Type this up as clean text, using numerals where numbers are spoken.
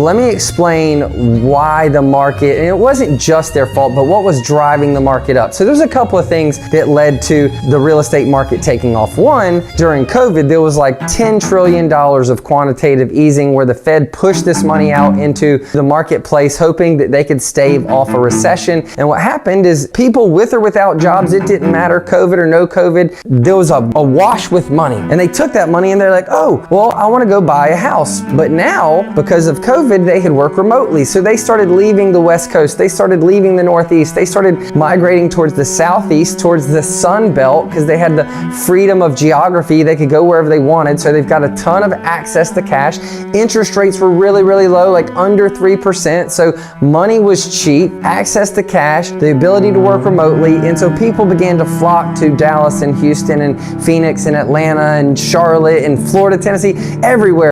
Let me explain why the market, and it wasn't just their fault, but what was driving the market up. So there's a couple of things that led to the real estate market taking off. One, during COVID, there was like $10 trillion of quantitative easing where the Fed pushed this money out into the marketplace, hoping that they could stave off a recession. And what happened is people with or without jobs, it didn't matter, COVID or no COVID, there was a wash with money. And they took that money and they're like, oh, well, I want to go buy a house. But now, because of COVID, they could work remotely. So they started leaving the West Coast. They started leaving the Northeast. They started migrating towards the Southeast, towards the Sun Belt, because they had the freedom of geography. They could go wherever they wanted. So they've got a ton of access to cash. Interest rates were really, really low, like under 3%. So money was cheap, access to cash, the ability to work remotely. And so people began to flock to Dallas and Houston and Phoenix and Atlanta and Charlotte and Florida, Tennessee, everywhere.